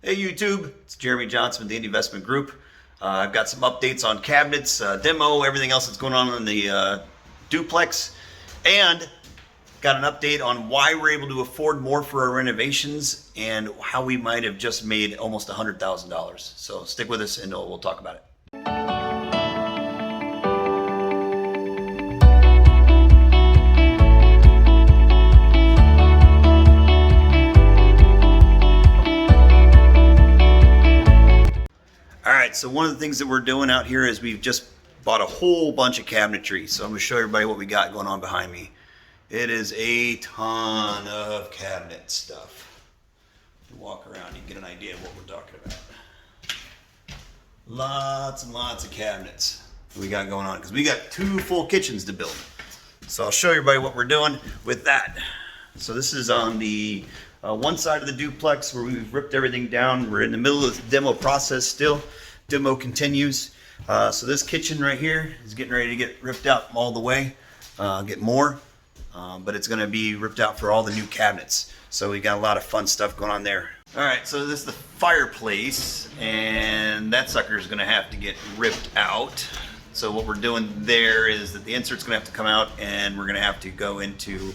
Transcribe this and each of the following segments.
Hey YouTube, it's Jeremy Johnson with the Indie Investment Group. I've got some updates on cabinets, demo, everything else that's going on in the duplex, and got an update on why we're able to afford more for our renovations and how we might have just made almost $100,000. So stick with us and we'll talk about it. So one of the things that we're doing out here is we've just bought a whole bunch of cabinetry. So I'm going to show everybody what we got going on behind me. It is a ton of cabinet stuff. You walk around, you get an idea of what we're talking about. Lots and lots of cabinets we got going on because we got 2 full kitchens to build. So I'll show everybody what we're doing with that. So this is on the one side of the duplex where we've ripped everything down. We're in the middle of the demo process still. Demo continues. So this kitchen right here is getting ready to get ripped out all the way. Get more, but it's going to be ripped out for all the new cabinets. So we got a lot of fun stuff going on there. All right, so this is the fireplace, and that sucker is going to have to get ripped out. So what we're doing there is that the insert's going to have to come out, and we're going to have to go into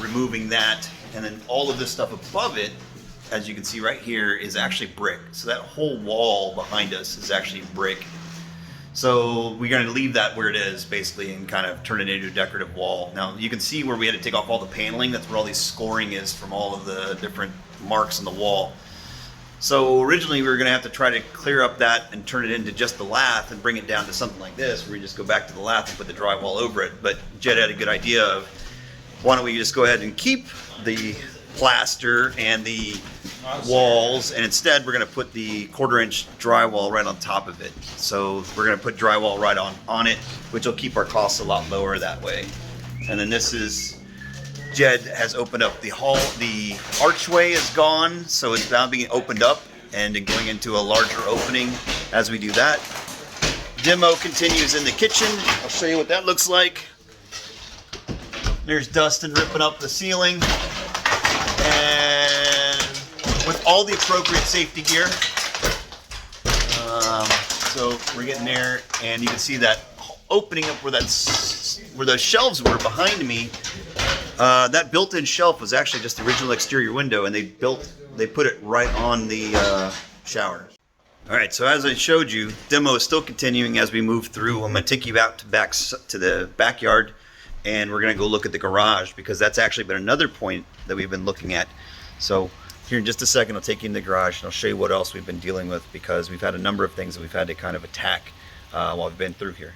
removing that, and then all of this stuff above it, as you can see right here, is actually brick. So that whole wall behind us is actually brick. So we're going to leave that where it is basically and kind of turn it into a decorative wall. Now you can see where we had to take off all the paneling. That's where all these scoring is from all of the different marks on the wall. So originally we were going to have to try to clear up that and turn it into just the lath and bring it down to something like this where we just go back to the lath and put the drywall over it. But Jed had a good idea of why don't we just go ahead and keep the plaster and the walls, and instead we're going to put the 1/4-inch drywall right on top of it. So we're going to put drywall right on it, which will keep our costs a lot lower that way. And then this is, Jed has opened up the hall. The archway is gone, so it's now being opened up and going into a larger opening as we do that. Demo continues in the kitchen. I'll show you what that looks like. There's Dustin ripping up the ceiling, and with all the appropriate safety gear. So we're getting there, and you can see that opening up where the shelves were behind me. That built-in shelf was actually just the original exterior window, and they put it right on the shower. All right, so as I showed you, demo is still continuing as we move through. I'm going to take you out to the backyard, and we're going to go look at the garage because that's actually been another point that we've been looking at. So here in just a second, I'll take you in the garage and I'll show you what else we've been dealing with because we've had a number of things that we've had to kind of attack while we've been through here.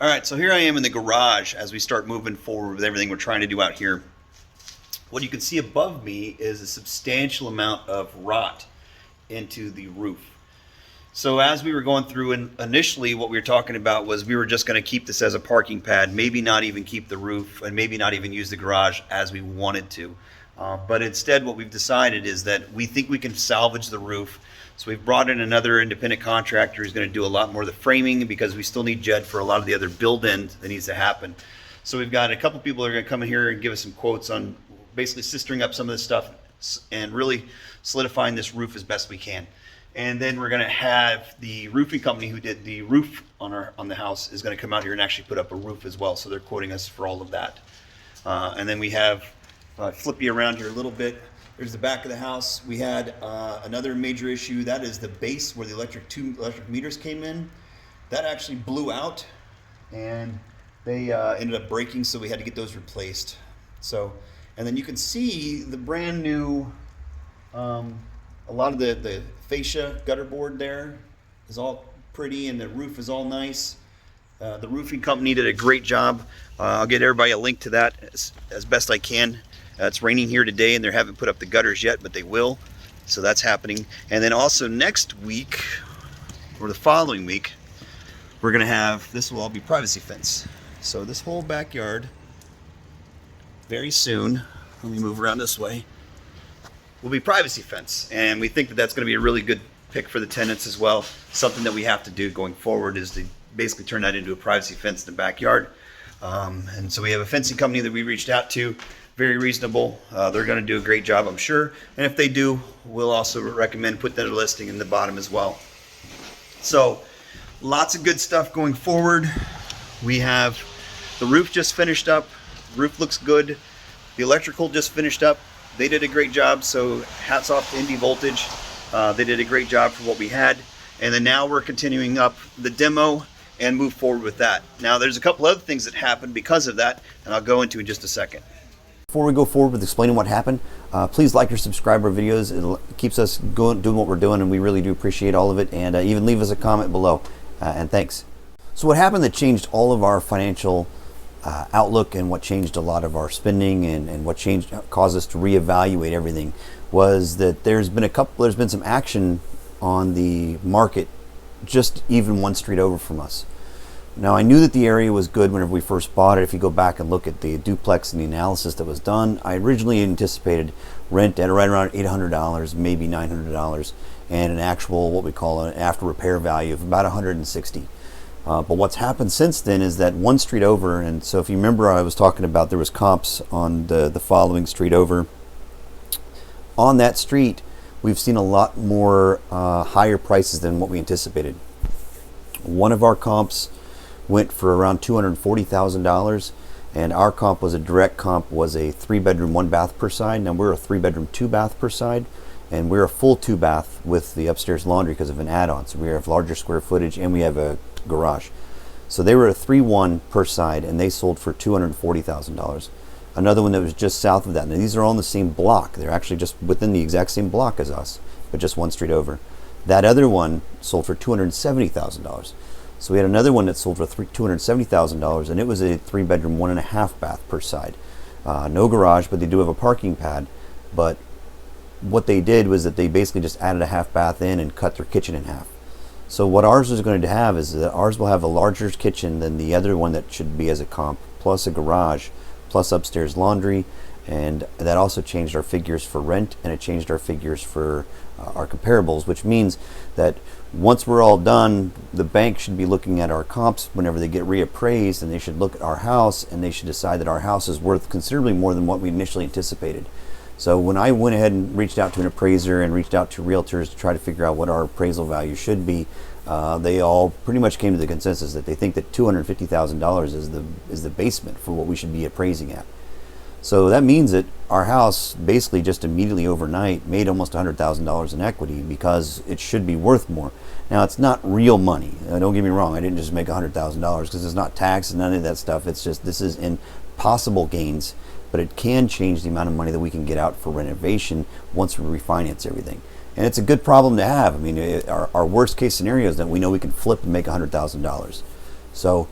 All right, so here I am in the garage as we start moving forward with everything we're trying to do out here. What you can see above me is a substantial amount of rot into the roof. So as we were going through, and initially what we were talking about was we were just going to keep this as a parking pad, maybe not even keep the roof, and maybe not even use the garage as we wanted to. But instead what we've decided is that we think we can salvage the roof. So we've brought in another independent contractor who's going to do a lot more of the framing because we still need Jed for a lot of the other build-in that needs to happen. So we've got a couple people that are going to come in here and give us some quotes on basically sistering up some of this stuff and really solidifying this roof as best we can. And then we're going to have the roofing company who did the roof on the house is going to come out here and actually put up a roof as well. So they're quoting us for all of that. And then we have, flip you around here a little bit. There's the back of the house. We had another major issue. That is the base where the two electric meters came in. That actually blew out and they ended up breaking, so we had to get those replaced. So, and then you can see the brand new, a lot of the fascia gutter board there is all pretty and the roof is all nice. The roofing company did a great job. I'll get everybody a link to that as best I can. It's raining here today and they haven't put up the gutters yet, but they will. So that's happening. And then also next week or the following week, we're going to have, this will all be privacy fence. So this whole backyard very soon, let me move around this way, will be privacy fence. And we think that that's going to be a really good pick for the tenants as well. Something that we have to do going forward is to basically turn that into a privacy fence in the backyard. And so we have a fencing company that we reached out to. very reasonable. They're going to do a great job, I'm sure. And if they do, we'll also recommend putting their listing in the bottom as well. So lots of good stuff going forward. We have the roof just finished up. Roof looks good. The electrical just finished up. They did a great job, so hats off to Indie Voltage. They did a great job for what we had. And then now we're continuing up the demo and move forward with that. Now there's a couple other things that happened because of that, and I'll go into in just a second. Before we go forward with explaining what happened, please like or subscribe our videos. It keeps us doing what we're doing, and we really do appreciate all of it. And even leave us a comment below, and thanks. So what happened that changed all of our financial outlook, and what changed a lot of our spending, and what caused us to reevaluate everything, was that there's been some action on the market just even one street over from us. Now, I knew that the area was good whenever we first bought it. If you go back and look at the duplex and the analysis that was done, I originally anticipated rent at right around $800, maybe $900, and an actual, what we call an after repair value of about $160. But what's happened since then is that one street over, and so if you remember, I was talking about there was comps on the following street over. On that street, we've seen a lot more higher prices than what we anticipated. One of our comps went for around $240,000, and our comp was a direct comp, was a 3-bedroom 1-bath per side. Now we're a 3-bedroom 2-bath per side, and we're a full 2-bath with the upstairs laundry because of an add-on. So we have larger square footage and we have a garage. So they were a 3-1 per side, and they sold for $240,000. Another one that was just south of that. Now these are all in the same block. They're actually just within the exact same block as us, but just one street over. That other one sold for $270,000. So we had another one that sold for $270,000, and it was a 3-bedroom 1.5-bath per side. No garage, but they do have a parking pad. But what they did was that they basically just added a half bath in and cut their kitchen in half. So what ours is going to have is that ours will have a larger kitchen than the other one that should be as a comp, plus a garage, plus upstairs laundry, and that also changed our figures for rent, and it changed our figures for our comparables, which means that once we're all done, the bank should be looking at our comps whenever they get reappraised, and they should look at our house, and they should decide that our house is worth considerably more than what we initially anticipated. So when I went ahead and reached out to an appraiser and reached out to realtors to try to figure out what our appraisal value should be, they all pretty much came to the consensus that they think that $250,000 is the basement for what we should be appraising at. So that means that our house basically just immediately overnight made almost $100,000 in equity because it should be worth more. Now, it's not real money. Don't get me wrong. I didn't just make $100,000 because it's not taxed and none of that stuff. It's just, this is in possible gains, but it can change the amount of money that we can get out for renovation once we refinance everything. And it's a good problem to have. I mean, our worst case scenario is that we know we can flip and make $100,000. So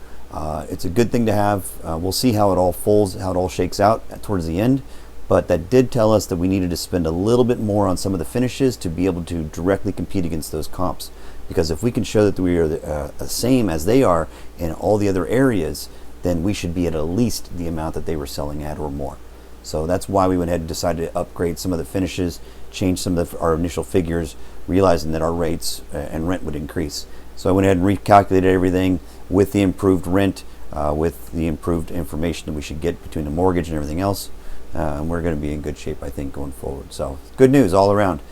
it's a good thing to have. We'll see how it all folds, how it all shakes out towards the end. But that did tell us that we needed to spend a little bit more on some of the finishes to be able to directly compete against those comps. Because if we can show that we are the same as they are in all the other areas, then we should be at least the amount that they were selling at or more. So that's why we went ahead and decided to upgrade some of the finishes, change some of our initial figures, realizing that our rates and rent would increase. So I went ahead and recalculated everything with the improved rent, with the improved information that we should get between the mortgage and everything else. And we're going to be in good shape, I think, going forward. So good news all around.